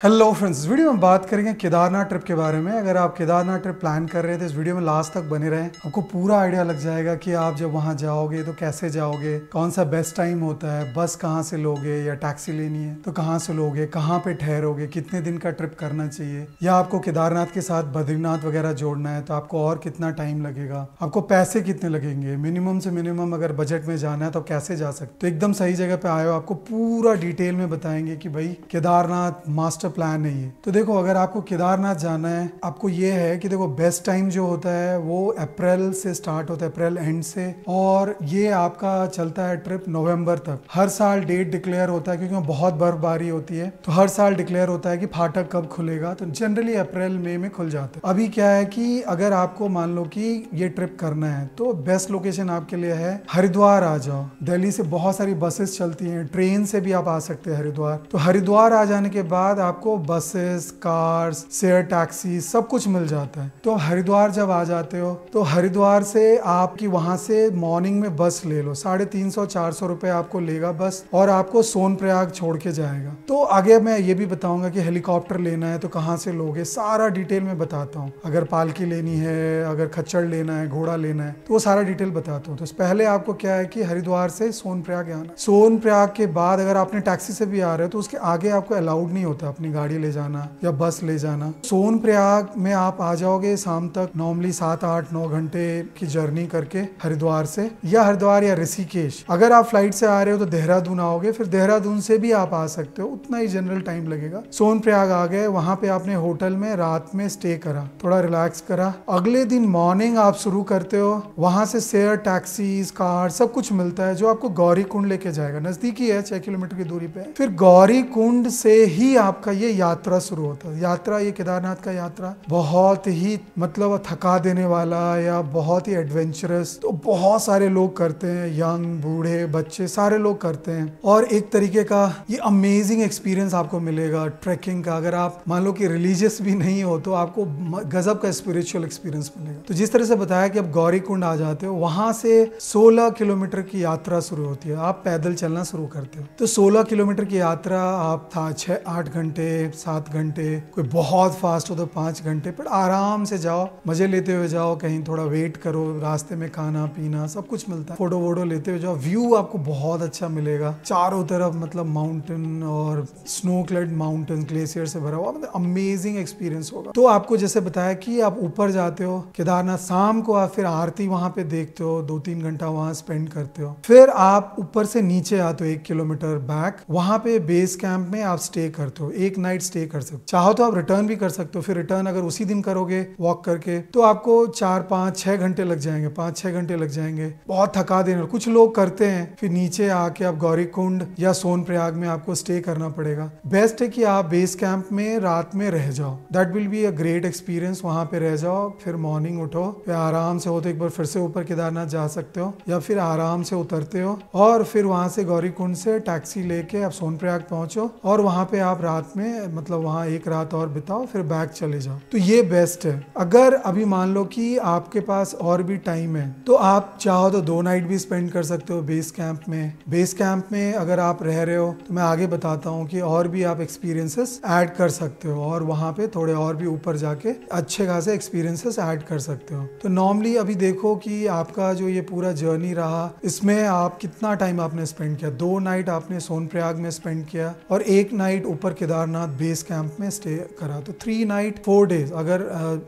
Hello friends, इस video में बात करेंगे केदारनाथ ट्रिप के बारे में। अगर आप केदारनाथ ट्रिप प्लान कर रहे हैं तो इस वीडियो में लास्ट तक बने रहें। आपको पूरा आइडिया लग जाएगा कि आप जब वहां जाओगे तो कैसे जाओगे, कौन सा बेस्ट टाइम होता है, बस कहां से लोगे या टैक्सी लेनी है तो कहां से लोगे, कहां पे ठहरोगे, कितने दिन का ट्रिप करना चाहिए, या आपको केदारनाथ के साथ बद्रीनाथ वगैरह जोड़ना है तो आपको और कितना टाइम लगेगा, आपको पैसे कितने लगेंगे, मिनिमम से मिनिमम अगर बजट में जाना है तो कैसे जा सकते। तो एकदम सही जगह पे आए हो। आपको पूरा डिटेल में बताएंगे कि भाई केदारनाथ मास्टर प्लान है ये। तो देखो, अगर आपको केदारनाथ जाना है, आपको ये है कि देखो बेस्ट टाइम जो होता है वो अप्रैल से स्टार्ट होता है, अप्रैल एंड से, और ये आपका चलता है ट्रिप नवंबर तक। हर साल डेट डिक्लेयर होता है क्योंकि बहुत बर्फबारी होती है, तो हर साल डिक्लेयर होता है कि फाटक कब खुलेगा। तो जनरली अप्रैल मई में खुल जाता है। अभी क्या है कि अगर आपको मान लो कि ये ट्रिप करना है तो बेस्ट लोकेशन आपके लिए है हरिद्वार। आ जाओ, दिल्ली से बहुत सारी बसेस चलती हैं, ट्रेन से भी आप आ सकते हैं हरिद्वार। तो हरिद्वार आ जाने के बाद आपको बसेस, कार्स, शेयर टैक्सी सब कुछ मिल जाता है। तो हरिद्वार जब आ जाते हो तो हरिद्वार से आपकी वहां से मॉर्निंग में बस ले लो, 350-400 रुपए आपको लेगा बस, और आपको सोनप्रयाग छोड़ के जाएगा। तो आगे मैं ये भी बताऊंगा कि हेलीकॉप्टर लेना है तो कहाँ से लोगे, सारा डिटेल में बताता हूँ। अगर पालकी लेनी है, अगर खच्चर लेना है, घोड़ा लेना है, तो वो सारा डिटेल बताता हूँ। तो पहले आपको क्या है कि हरिद्वार से सोनप्रयाग आना। सोनप्रयाग के बाद अगर आपने टैक्सी से भी आ रहे हो तो उसके आगे आपको अलाउड नहीं होता अपनी गाड़ी ले जाना या बस ले जाना। सोनप्रयाग में आप आ जाओगे शाम तक, नॉर्मली 7-8-9 घंटे की जर्नी करके हरिद्वार से, या हरिद्वार या ऋषिकेश। अगर आप फ्लाइट से आ रहे हो तो देहरादून आओगे, फिर देहरादून से भी आप आ सकते हो, उतना ही जनरल टाइम लगेगा। सोनप्रयाग आ गए, वहां पे आपने होटल में रात में स्टे करा, थोड़ा रिलैक्स करा। अगले दिन मॉर्निंग आप शुरू करते हो, वहां से शेयर टैक्सीज, कार सब कुछ मिलता है जो आपको गौरी कुंड लेके जाएगा। नजदीकी है, 6 किलोमीटर की दूरी पे। फिर गौरी कुंड से ही आपका ये यात्रा शुरू होता है। यात्रा, ये केदारनाथ का यात्रा बहुत ही मतलब थका देने वाला या बहुत ही एडवेंचरस, तो बहुत सारे लोग करते हैं, यंग, बूढ़े, बच्चे, सारे लोग करते हैं। और एक तरीके का ये अमेजिंग एक्सपीरियंस आपको मिलेगा ट्रैकिंग का। अगर आप मान लो कि रिलीजियस भी नहीं हो तो आपको गजब का स्पिरिचुअल एक्सपीरियंस मिलेगा। तो जिस तरह से बताया कि आप गौरी कुंड आ जाते हो, वहां से 16 किलोमीटर की यात्रा शुरू होती है। आप पैदल चलना शुरू करते हो तो 16 किलोमीटर की यात्रा आप 6-8 घंटे, 7 घंटे, कोई बहुत फास्ट हो तो 5 घंटे, पर आराम से जाओ, मजे लेते हुए जाओ। कहीं थोड़ा वेट करो, रास्ते में खाना पीना सब कुछ मिलता है, फोटो वोटो लेते हुए जाओ। व्यू आपको बहुत अच्छा मिलेगा चारों तरफ, मतलब माउंटेन और स्नो क्लेड माउंटेन, ग्लेशियर से भरा हुआ, मतलब अमेजिंग एक्सपीरियंस होगा। तो आपको जैसे बताया कि आप ऊपर जाते हो केदारनाथ, शाम को आप फिर आरती वहां पे देखते हो, 2-3 घंटा वहां स्पेंड करते हो। फिर आप ऊपर से नीचे आते हो 1 किलोमीटर बैक, वहां पे बेस कैंप में आप स्टे करते हो, एक नाइट स्टे कर सकते हो। चाहो तो आप रिटर्न भी कर सकते हो। फिर रिटर्न अगर उसी दिन करोगे वॉक करके तो आपको 4-5-6 घंटे लग जाएंगे, 5-6 घंटे लग जाएंगे, बहुत थका देने। कुछ लोग करते हैं फिर नीचे आके आप गौरी कुंड या सोनप्रयाग में आपको स्टे करना पड़ेगा। बेस्ट है कि आप बेस कैंप में रात में रह जाओ, that will be a great experience. वहां पे रह जाओ, फिर मॉर्निंग उठो, फिर आराम से हो तो एक बार फिर से ऊपर केदारनाथ जा सकते हो, या फिर आराम से उतरते हो और फिर वहां से गौरी कुंड से टैक्सी लेके आप सोनप्रयाग पहुंचो, और वहां पे आप रात में मतलब वहां एक रात और बिताओ, फिर बैक चले जाओ। तो ये बेस्ट है। अगर अभी मान लो कि आपके पास और भी टाइम है तो आप चाहो तो 2 नाइट भी स्पेंड कर सकते हो बेस कैंप में। बेस कैंप में अगर आप रह रहे हो तो मैं आगे बताता हूँ कि और भी आप एक्सपीरियंसेस ऐड कर सकते हो, और वहां पे थोड़े और भी ऊपर जाके अच्छे खासे एक्सपीरियंसेस ऐड कर सकते हो। तो नॉर्मली अभी देखो कि आपका जो ये पूरा जर्नी रहा, इसमें आप कितना टाइम आपने स्पेंड किया। 2 नाइट आपने सोनप्रयाग में स्पेंड किया और 1 नाइट ऊपर केदारनाथ बेस कैंप में स्टे करा, तो 3 नाइट 4 डेज। अगर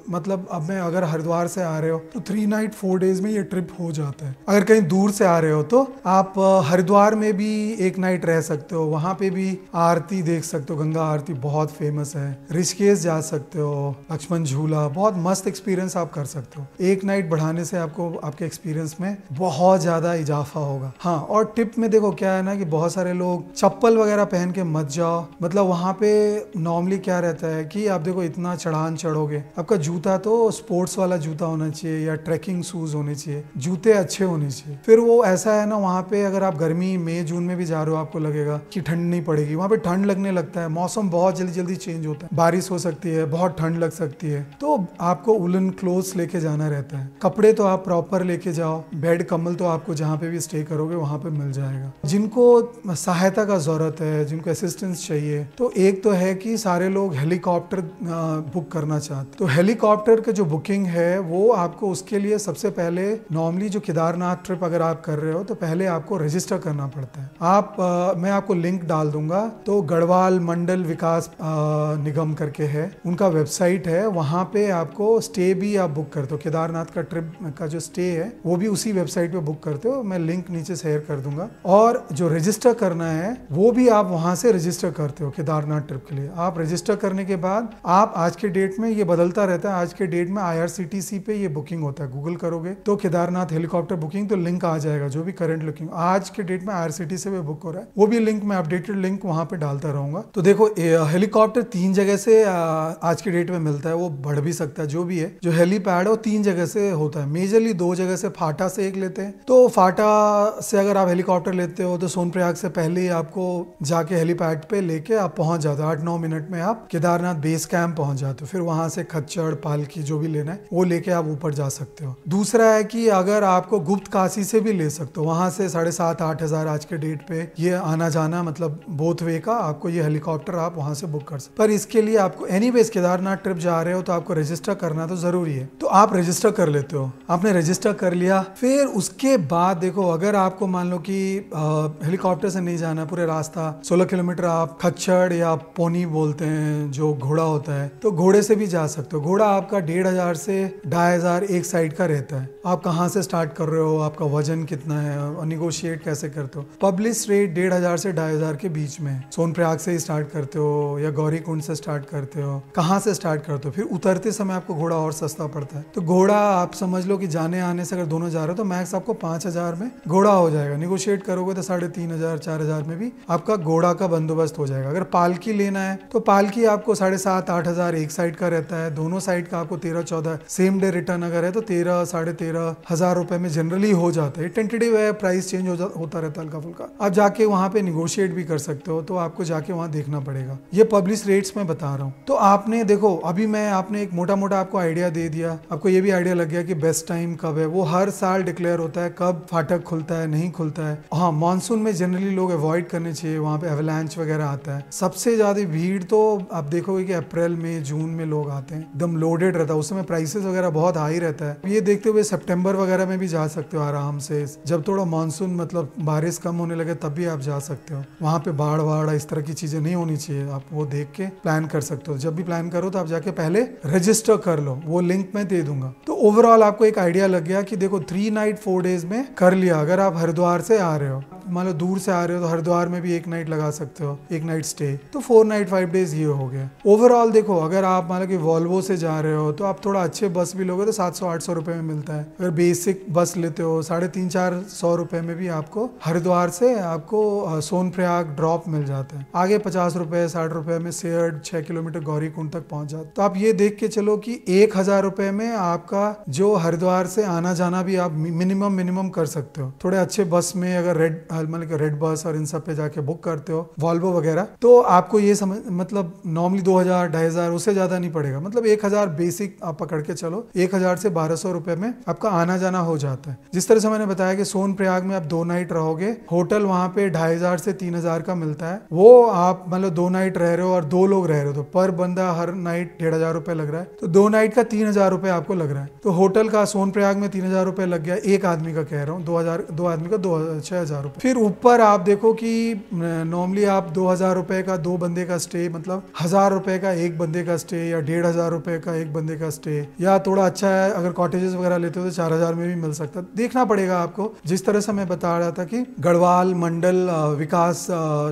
मतलब अब मैं अगर हरिद्वार से आ रहे हो तो 3 नाइट 4 डेज में ये ट्रिप हो जाता है। अगर कहीं दूर से आ रहे हो तो आप हरिद्वार में भी 1 नाइट रह सकते हो, वहां पे भी आरती देख सकते हो, गंगा आरती बहुत फेमस है। ऋषिकेश जा सकते हो, लक्ष्मण झूला, बहुत मस्त एक्सपीरियंस आप कर सकते हो। 1 नाइट बढ़ाने से आपको आपके एक्सपीरियंस में बहुत ज्यादा इजाफा होगा। हाँ, और टिप में देखो क्या है ना कि बहुत सारे लोग चप्पल वगैरह पहन के मत जाओ। मतलब वहां पे नॉर्मली क्या रहता है कि आप देखो इतना चढ़ान चढ़ोगे, आपका जूता तो स्पोर्ट्स वाला जूता होना चाहिए या ट्रैकिंग शूज होने चाहिए, जूते अच्छे होने चाहिए। फिर वो ऐसा है ना, वहां पे अगर आप गर्मी मई जून में भी जा रहे हो आपको लगेगा कि ठंड नहीं पड़ेगी, वहां पे ठंड लगने लगता है। मौसम बहुत जल्दी जल्दी चेंज होता है, बारिश हो सकती है, बहुत ठंड लग सकती है, तो आपको वुलन क्लोथ्स लेके जाना रहता है। कपड़े तो आप प्रॉपर लेके जाओ। बेड कम्बल तो आपको जहाँ पे भी स्टे करोगे वहां पे मिल जाएगा। जिनको सहायता का जरूरत है, जिनको असिस्टेंस चाहिए, तो एक एक तो है कि सारे लोग हेलीकॉप्टर बुक करना चाहते, तो हेलीकॉप्टर का जो बुकिंग है वो आपको उसके लिए सबसे पहले नॉर्मली जो केदारनाथ ट्रिप अगर आप कर रहे हो तो पहले आपको रजिस्टर करना पड़ता है। मैं आपको लिंक डाल दूंगा, तो गढ़वाल मंडल विकास निगम करके है, उनका वेबसाइट है, वहां पे आपको स्टे भी आप बुक करते हो। केदारनाथ का ट्रिप का जो स्टे है वो भी उसी वेबसाइट पे बुक करते हो, मैं लिंक नीचे शेयर कर दूंगा। और जो रजिस्टर करना है वो भी आप वहां से रजिस्टर करते हो केदारनाथ ट्रिप के लिए। आप रजिस्टर करने के बाद आप आज के डेट में, ये बदलता रहता है, आज के डेट में IRCTC पे ये बुकिंग होता है, गूगल करोगे तो केदारनाथ हेलीकॉप्टर बुकिंग तो लिंक आ जाएगा, जो भी करंट बुकिंग आज के डेट में IRCTC पे बुक हो रहा है वो भी लिंक, मैं अपडेटेड लिंक वहां पे डालता रहूंगा। तो देखो हेलीकॉप्टर 3 जगह से आज के डेट में मिलता है, वो बढ़ भी सकता है, जो भी है। जो हेलीपैड है वो 3 जगह से होता है, मेजरली 2 जगह से, फाटा से एक लेते हैं। तो फाटा से अगर आप हेलीकॉप्टर लेते हो तो सोनप्रयाग से पहले ही आपको जाके हेलीपैड पे लेके आप पहुंच जाते हो, 8-9 मिनट में आप केदारनाथ बेस कैंप पहुंच जाते हो। फिर वहां से खच्चर पालकी जो भी लेना है वो लेके आप ऊपर जा सकते हो। दूसरा है कि अगर आपको गुप्त काशी से भी ले सकते हो, वहां से 7,500-8 हजार आज के डेट पे ये आना जाना, मतलब बोथ वे का आपको ये हेलीकॉप्टर आप वहां से बुक कर सकते। पर इसके लिए आपको एनीवेज केदारनाथ ट्रिप जा रहे हो तो आपको रजिस्टर करना तो जरूरी है, तो आप रजिस्टर कर लेते हो। आपने रजिस्टर कर लिया, फिर उसके बाद देखो अगर आपको मान लो कि हेलीकॉप्टर से नहीं जाना पूरे रास्ता 16 किलोमीटर, आप खच्चर या पोनी बोलते हैं जो घोड़ा होता है, तो घोड़े से भी जा सकते हो। घोड़ा आपका 1,500 से 2,500 एक साइड का रहता है। आप कहाँ से स्टार्ट कर रहे हो, आपका वजन कितना है और निगोशिएट कैसे करते हो। पब्लिश रेट 1,500 से 2,500 के बीच में। सोनप्रयाग से ही स्टार्ट करते हो या गौरीकुंड से स्टार्ट करते हो, कहाँ से स्टार्ट करते हो। फिर उतरते समय आपको घोड़ा और सस्ता पड़ता है, तो घोड़ा आप समझ लो कि जाने आने से अगर दोनों जा रहे हो तो मैक्स आपको 5,000 में घोड़ा हो जाएगा। निगोशिएट करोगे तो 3,500-4,000 में भी आपका घोड़ा का बंदोबस्त हो जाएगा। अगर पालकी लेना है तो पालकी आपको 7,500-8,000 एक साइड का रहता है, दोनों साइड का आपको 13-14, सेम डे रिटर्न अगर है तो 13,500-13,000 रुपए में जनरली हो जाता है। टेंटेटिव है, प्राइस चेंज होता रहता है हल्का फुल्का। आप जाके वहां पे निगोशिएट भी कर सकते हो, तो आपको जाके वहां देखना पड़ेगा। ये पब्लिश रेट्स में बता रहा हूँ। तो आपने देखो अभी आपने एक मोटा मोटा आपको आइडिया दे दिया, आपको ये भी आइडिया लग गया कि बेस्ट टाइम कब है। वो हर साल डिक्लेयर होता है कब फाटक खुलता है, नहीं खुलता है। हाँ, मानसून में जनरली लोग अवॉइड करने चाहिए, वहां पे एवलांच वगैरह आता है। सबसे ज्यादा भीड़ तो आप देखोगे कि अप्रैल में जून में लोग आते हैं, एकदम लोडेड रहता है, उस समय प्राइसेस वगैरह बहुत हाई रहता है। ये देखते हुए सितंबर वगैरह में भी जा सकते हो आराम से, जब थोड़ा मानसून मतलब बारिश कम होने लगे तब भी आप जा सकते हो। वहां पे बाढ़ वाड़ इस तरह की चीजें नहीं होनी चाहिए, आप वो देख के प्लान कर सकते हो। जब भी प्लान करो तो आप जाके पहले रजिस्टर कर लो, वो लिंक मैं दे दूंगा। तो ओवरऑल आपको एक आइडिया लग गया कि देखो 3 नाइट 4 डेज में कर लिया। अगर आप हरिद्वार से आ रहे हो, मान लो दूर से आ रहे हो तो हरिद्वार में भी 1 नाइट लगा सकते हो, 1 नाइट स्टे, तो 4 नाइट 5 डेज ये हो गया। ओवरऑल देखो अगर आप मान लो कि वॉल्वो से जा रहे हो तो आप थोड़ा अच्छे बस भी लोगे तो 700-800 रुपए में मिलता है। अगर बेसिक बस लेते हो 350-400 रुपए में भी आपको हरिद्वार से आपको सोनप्रयाग ड्रॉप मिल जाता है। आगे 50 रुपए 60 रुपए में शेयर्ड 6 किलोमीटर गौरीकुंड तक पहुंच जाता है। तो आप ये देख के चलो कि 1,000 रुपए में आपका जो हरिद्वार से आना जाना भी आप मिनिमम कर सकते हो। थोड़े अच्छे बस में अगर रेड बस और इन सब पे जाके बुक करते हो वॉल्वो वगैरह, तो आपको ये समझ मतलब नॉर्मली 2,000-2,500 उससे ज्यादा नहीं पड़ेगा। मतलब 1,000 बेसिक आप पकड़ के चलो, 1,000 से 1,200 रुपए में आपका आना जाना हो जाता है। जिस तरह से मैंने बताया कि सोनप्रयाग में आप 2 नाइट रहोगे, होटल वहां पे 2,500 से 3,000 का मिलता है। वो आप मतलब 2 नाइट रह रहे हो और 2 लोग रह रहे हो तो पर बंदा हर नाइट 1,500 रुपए लग रहा है, तो 2 नाइट का 3,000 रुपए आपको लग रहा है। तो होटल का सोनप्रयाग में 3,000 रुपए लग गया, एक आदमी का कह रहा हूँ, 2 आदमी का 6,000 रुपए। फिर ऊपर आप देखो कि नॉर्मली आप 2,000 रुपए का 2 बंदे का स्टे, मतलब 1,000 रुपए का एक बंदे का स्टे या 1,500 रुपए का एक बंदे का स्टे, या थोड़ा अच्छा है अगर कॉटेजेस वगैरह लेते हो तो 4,000 में भी मिल सकता है। देखना पड़ेगा आपको। जिस तरह से मैं बता रहा था कि गढ़वाल मंडल विकास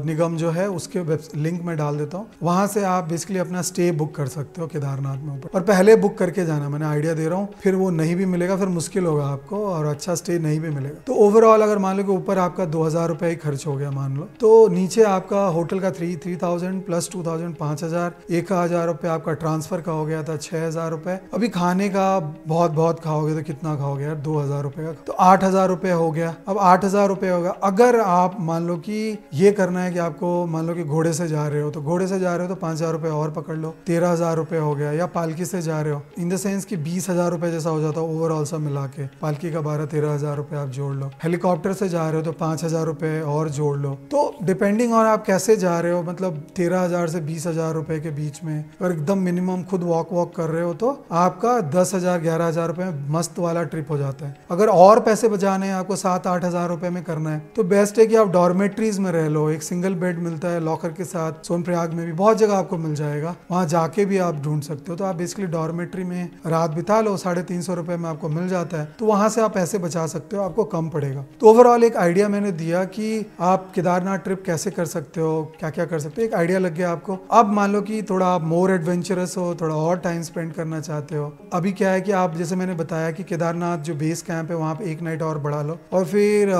निगम जो है उसके लिंक में डाल देता हूँ, वहां से आप बेसिकली अपना स्टे बुक कर सकते हो केदारनाथ में ऊपर। और पहले बुक करके जाना, मैंने आइडिया दे रहा हूँ, फिर वो नहीं भी मिलेगा, फिर मुश्किल होगा आपको और अच्छा स्टे नहीं भी मिलेगा। तो ओवरऑल अगर मान लो कि ऊपर आपका 2,000 रुपए ही खर्च हो गया मान लो, तो नीचे आपका होटल का 3,000 प्लस 2,000 5,000, 1,000 रुपए आपका ट्रांसफर का हो गया था 6,000 रुपए। अभी खाने का बहुत खाओगे तो कितना खाओगे यार, 2,000 रुपए का, तो 8,000 रुपए हो गया। अब 8,000 रुपए होगा। अगर आप मान लो कि ये करना है कि आपको मान लो कि घोड़े से जा रहे हो, तो घोड़े से जा रहे हो तो 5,000 रुपए और पकड़ लो, 13,000 रुपए हो गया। या पालकी से जा रहे हो इन द सेंस कि 20,000 रुपए जैसा हो जाता है ओवरऑल सब मिला के, पालकी का 12-13,000 रुपए आप जोड़ लो। हेलीकॉप्टर से जा रहे हो तो 5,000 5,000 रुपए और जोड़ लो। तो डिपेंडिंग ऑन आप कैसे जा रहे हो, मतलब 13,000 से 20,000 रुपए के बीच में अगर एकदम मिनिमम खुद वॉक कर रहे हो तो आपका 10,000 11,000 रुपए मस्त वाला ट्रिप हो जाता है। अगर और पैसे बचाने हैं आपको 7-8,000 रुपए में करना है तो बेस्ट है कि आप डॉर्मेट्रीज में रह लो। एक सिंगल बेड मिलता है लॉकर के साथ, सोनप्रयाग में भी बहुत जगह आपको मिल जाएगा, वहां जाके भी आप ढूंढ सकते हो। तो आप बेसिकली डॉर्मेट्री में रात बिता लो, 350 रुपए में आपको मिल जाता है, तो वहां से आप पैसे बचा सकते हो, आपको कम पड़ेगा। तो ओवरऑल एक आइडिया मैंने दिया कि आप केदारनाथ ट्रिप कैसे कर सकते हो, क्या क्या कर सकते हो, एक आइडिया लग गया आपको। अब मान लो कि थोड़ा आप मोर एडवेंचरस हो, थोड़ा और टाइम स्पेंड करना चाहते हो। अभी क्या है कि आप जैसे मैंने बताया कि केदारनाथ जो बेस कैंप है वहां पे एक नाइट और बढ़ा लो, और फिर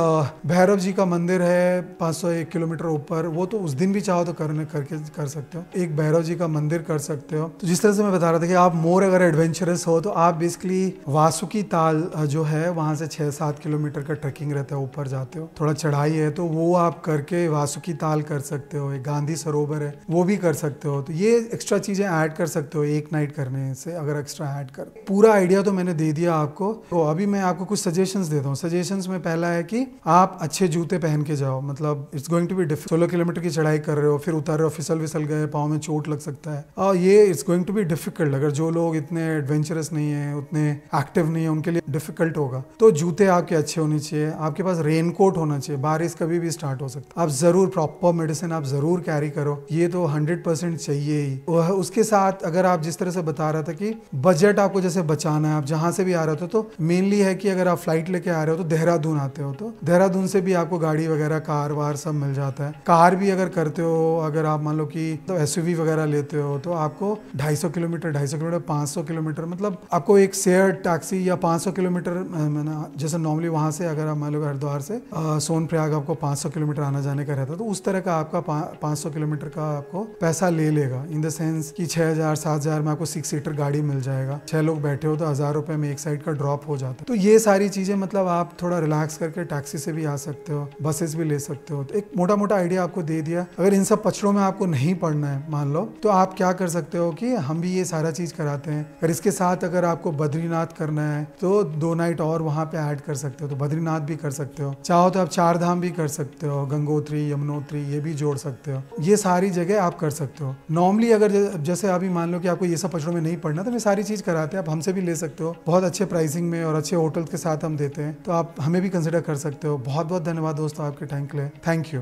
भैरव जी का मंदिर है 501 किलोमीटर ऊपर, वो तो उस दिन भी चाहो तो कर सकते हो, एक भैरव जी का मंदिर कर सकते हो। तो जिस तरह से मैं बता रहा था कि आप मोर अगर एडवेंचरस हो तो आप बेसिकली वासुकी ताल जो है वहां से 6-7 किलोमीटर का ट्रैकिंग रहता है, ऊपर जाते हो, थोड़ा चढ़ाई है, तो वो आप करके वासुकी ताल कर सकते हो। एक गांधी सरोवर है वो भी कर सकते हो। तो ये एक्स्ट्रा चीजें ऐड कर सकते हो एक नाइट करने से, अगर एक्स्ट्रा ऐड कर। पूरा आइडिया तो मैंने दे दिया आपको। तो अभी मैं आपको कुछ सजेशंस देता हूँ। सजेशंस में पहला है कि आप अच्छे जूते पहन के जाओ, मतलब it's going to be difficult. 16 kilometre की चढ़ाई कर रहे हो, फिर उतर रहे हो, फिसल गए, पाँव में चोट लग सकता है, और ये it's going to be difficult. अगर जो लोग इतने एडवेंचरस नहीं है, उतने एक्टिव नहीं है, उनके लिए डिफिकल्ट होगा। तो जूते आपके अच्छे होने चाहिए, आपके पास रेनकोट होना चाहिए, बारिश कभी भी स्टार्ट हो सकता है। आप जरूर प्रॉपर मेडिसिन आप जरूर कैरी करो, ये तो 100% चाहिए ही। उसके साथ अगर आप जिस तरह से बता रहा था कि बजट आपको जैसे बचाना है, आप जहां से भी आ रहे हो तो मेनली है कि अगर आप फ्लाइट लेके आ रहे हो तो देहरादून आते हो, तो देहरादून से भी आपको गाड़ी वगैरह कार वार सब मिल जाता है। कार भी अगर करते हो, अगर आप मान लो कि तो एसयूवी वगैरह लेते हो तो आपको 250 किलोमीटर 500 किलोमीटर, मतलब आपको एक शेयर टैक्सी या 500 किलोमीटर, जैसे नॉर्मली वहां से अगर आप मान लो हरिद्वार से सोनप्रयाग आपको 500 किलोमीटर आना जाने का रहता है, तो उस तरह का आपका 500 किलोमीटर का आपको पैसा ले लेगा, इन द सेंस कि 6,000-7,000 में आपको 6 सीटर गाड़ी मिल जाएगा। 6 लोग बैठे हो तो 1,000 रुपए में एक साइड का ड्रॉप हो जाता है। तो ये सारी चीजें मतलब आप थोड़ा रिलैक्स करके टैक्सी से भी आ सकते हो, बसेस भी ले सकते हो। तो एक मोटा मोटा आइडिया आपको दे दिया। अगर इन सब पचड़ों में आपको नहीं पड़ना है मान लो, तो आप क्या कर सकते हो कि हम भी ये सारा चीज कराते हैं। और इसके साथ अगर आपको बद्रीनाथ करना है तो 2 नाइट और वहां पे ऐड कर सकते हो, तो बद्रीनाथ भी कर सकते हो। चाहो तो आप 4 धाम भी कर सकते हो, गंगोत्री यमुनोत्री ये भी जोड़ सकते हो। ये सारी जगह आप कर सकते हो। नॉर्मली अगर जैसे अभी मान लो कि आपको ये सब पचड़ों में नहीं पड़ना, तो ये सारी चीज कराते हैं, आप हमसे भी ले सकते हो, बहुत अच्छे प्राइसिंग में और अच्छे होटल के साथ हम देते हैं, तो आप हमें भी कंसिडर कर सकते हो। बहुत बहुत धन्यवाद दोस्तों आपके टाइम के लिए, थैंक यू।